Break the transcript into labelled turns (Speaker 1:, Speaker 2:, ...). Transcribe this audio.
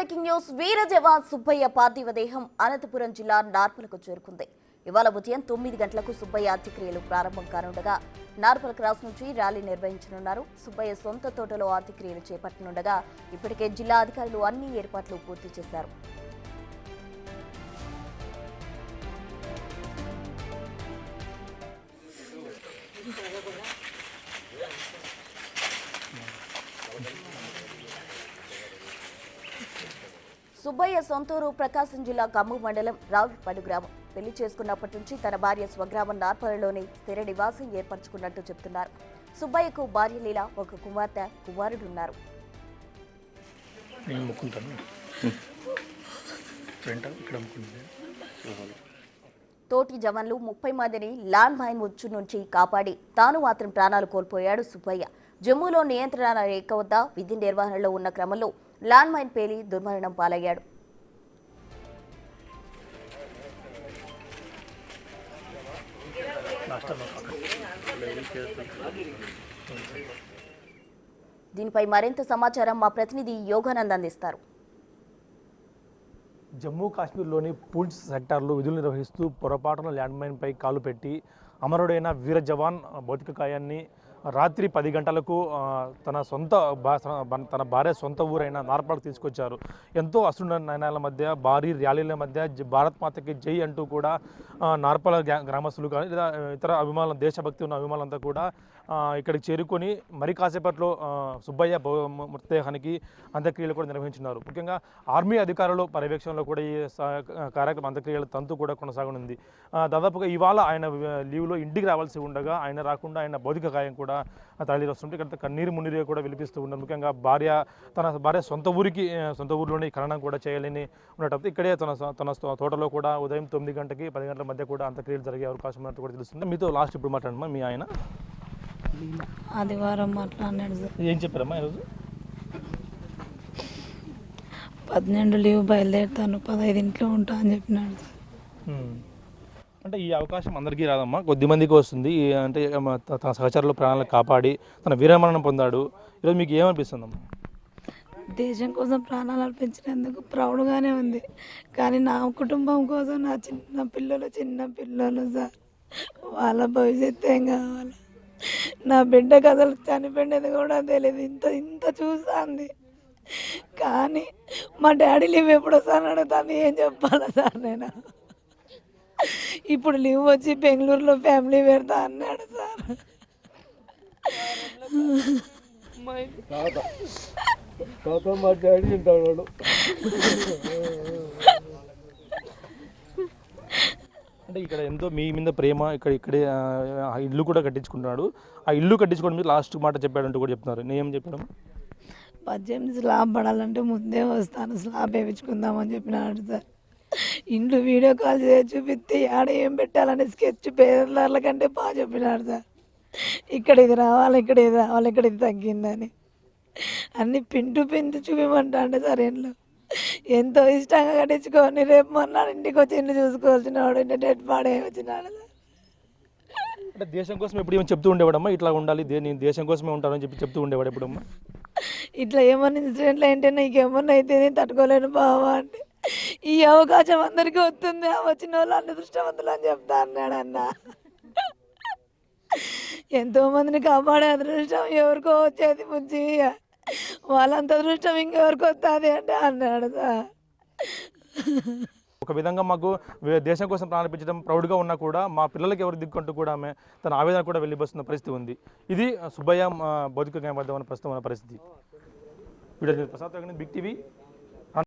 Speaker 1: Breaking news వీర జవాన్ సుబ్బయ్య పార్థివ దేహం అనంతపురం జిల్లా నార్పలకు చేరుకుంది. ఇవాళ ఉదయం 9 గంటలకు సుబ్బయ్య అంత్యక్రియలు ప్రారంభం కానుండగా నార్పల క్రాస్ నుంచి ర్యాలీ నిర్వహించనున్నారు. సుబ్బయ్య సొంత తోటలో అంత్యక్రియలు చేపట్టనుండగా ఇప్పటికే జిల్లా అధికారులు అన్ని ఏర్పాట్లు పూర్తి చేశారు. సుబ్బయ్య సొంతూరు ప్రకాశం జిల్లా ఖమ్మం మండలం రావులపాడు గ్రామం. పెళ్లి చేసుకున్నప్పటి నుంచి తన భార్య స్వగ్రామం నార్పలలోనే స్థిర నివాసం ఏర్పరచుకున్నట్టు చెబుతున్నారు. సుబ్బయ్యకు భార్య లీల, ఒక కుమార్తె, కుమారుడున్నారు. తోటి జవాన్లు 30 మందిని ల్యాండ్ మైన్ ఉచ్చు నుంచి కాపాడి తాను మాత్రం ప్రాణాలు కోల్పోయాడు సుబ్బయ్య. జమ్మూలో నియంత్రణ రేఖ వద్ద విధి నిర్వహణలో ఉన్న క్రమంలో ల్యాండ్ మైన్ పేలి దుర్మరణం పాలయ్యాడు. దీనిపై మరింత సమాచారం మా ప్రతినిధి యోగానంద్ అందిస్తారు.
Speaker 2: జమ్మూ కాశ్మీర్లోని పూంచ్ సెక్టార్లో విధులు నిర్వహిస్తూ పొరపాటున ల్యాండ్ మైన్పై కాలు పెట్టి అమరుడైన వీర జవాన్ భౌతిక కాయాన్ని రాత్రి 10 గంటలకు తన భార్య సొంత ఊరైన నార్పలకు తీసుకొచ్చారు. ఎంతో అశ్రు నయనాల మధ్య, భారీ ర్యాలీల మధ్య భారత్ మాతకి జై అంటూ కూడా నార్పల గ్రామస్తులు కానీ లేదా ఇతర అభిమానులు, దేశభక్తి ఉన్న అభిమానులంతా కూడా ఇక్కడికి చేరుకొని మరి కాసేపట్లో సుబ్బయ్య మృతదేహానికి అంత్యక్రియలు కూడా నిర్వహించున్నారు. ముఖ్యంగా ఆర్మీ అధికారుల పర్యవేక్షణలో కూడా ఈ కార్యక్రమం అంత్యక్రియల తంతు కూడా కొనసాగనుంది. దాదాపుగా ఇవాళ ఆయన లీవ్లో ఇంటికి రావాల్సి ఉండగా ఆయన రాకుండా ఆయన భౌతిక కాయం కూడా తరలి వస్తుంటే ఇక్కడ కన్నీరు మున్నీరు కూడా వినిపిస్తూ ఉన్నారు. ముఖ్యంగా తన భార్య సొంత ఊరిలోనే ఖననం కూడా చేయాలని ఉండటంతో ఇక్కడే తన తోటలో కూడా ఉదయం 9 గంటకి 10 గంటల మధ్య కూడా అంత్యక్రియలు జరిగే అవకాశం ఉన్నట్టు కూడా తెలుస్తుంది. మీతో లాస్ట్ ఇప్పుడు మాట్లాడమ్మా, మీ ఆయన
Speaker 3: ఆదివారం మాట్లాడినాడు సార్.
Speaker 2: ఏం చెప్పారమ్మా ఈరోజు?
Speaker 3: 12 లీవ్ బయలుదేరుతాను, 15 ఇంట్లో ఉంటా అని చెప్పినాడు సార్.
Speaker 2: అంటే ఈ అవకాశం అందరికీ రాదమ్మా, కొద్ది మందికి వస్తుంది. అంటే తన సహచరుల ప్రాణాలను కాపాడి తన వీరమరణం పొందాడు. ఈరోజు మీకు ఏమనిపిస్తుందమ్మా?
Speaker 3: దేశం కోసం ప్రాణాలు అర్పించినందుకు ప్రౌడ్గానే ఉంది. కానీ నా కుటుంబం కోసం నా చిన్న పిల్లలు సార్, వాళ్ళ భవిష్యత్తు ఏం కావాలి? నా బిడ్డకు అసలు చనిపోయినది కూడా తెలియదు. ఇంత చూస్తుంది. కానీ మా డాడీ లీవ్ ఎప్పుడు వస్తాను అడుగుతాను. ఏం చెప్పాలా సార్ నేను? ఇప్పుడు లీవ్ వచ్చి బెంగళూరులో ఫ్యామిలీ పెడతా అన్నాడు సార్.
Speaker 2: మా డాడీ ఉంటాడు. అంటే ఇక్కడ ఎంతో మీ మీద ప్రేమ, ఇక్కడే ఇల్లు కూడా కట్టించుకుంటున్నాడు. ఆ ఇల్లు కట్టించుకోవడం మీద లాస్ట్ మాట చెప్పాడంటూ కూడా చెప్తున్నారు. నేనేం చెప్పడం?
Speaker 3: 18 స్లాబ్ పడాలంటే ముందే వస్తాను, స్లాబ్ వేయించుకుందామని చెప్పినాడు సార్. ఇంట్లో వీడియో కాల్ చేసి చూపిస్తే ఆడ ఏం పెట్టాలని స్కెచ్ పేర్ల కంటే బాగా చెప్పినాడు సార్. ఇక్కడ ఇది రావాలి, ఇక్కడ ఇది తగ్గిందని అన్ని పింటు చూపిమంటాండే సార్. ఇంట్లో ఎంతో ఇష్టంగా కట్టించుకొని రేపు మొన్న ఇంటికి వచ్చి ఇల్లు చూసుకోవాల్సిన వాడు డెడ్ బాడీ వచ్చినాడు సార్.
Speaker 2: అంటే దేశం కోసం ఎప్పుడు ఏమో చెప్తూ ఉండేవాడమ్మా, ఇట్లా ఉండాలి, నేను దేశం కోసమే ఉంటానని చెప్పి చెప్తూ ఉండేవాడు ఎప్పుడమ్మా?
Speaker 3: ఇట్లా ఏమన్నా ఇన్సిడెంట్లు ఏంటంటే నీకేమన్నా అయితే నేను తట్టుకోలేను బావా అంటే, ఈ అవకాశం అందరికీ వస్తుంది, వచ్చిన వాళ్ళు అన్ని దృష్టవంతులు అని చెప్తా అన్నాడు అన్న. ఎంతో మందిని కాపాడే అదృష్టం ఎవరికో వచ్చేది బుజ్జి, వాళ్ళంత అదృష్టం ఇంకెవరికి వస్తుంది అంటే అన్నాడు సార్.
Speaker 2: ఒక విధంగా మాకు దేశం కోసం ప్రారంభించడం ప్రౌడ్గా ఉన్నా కూడా మా పిల్లలకి ఎవరు దిక్కుంటూ కూడా ఆమె తన ఆవేదన కూడా వెళ్ళిపోతున్న పరిస్థితి ఉంది. ఇది సుబ్బయ్య భౌతిక న్యాయబద్ధమైన ప్రస్తుతం ఉన్న పరిస్థితి. Video Prasad Big TV.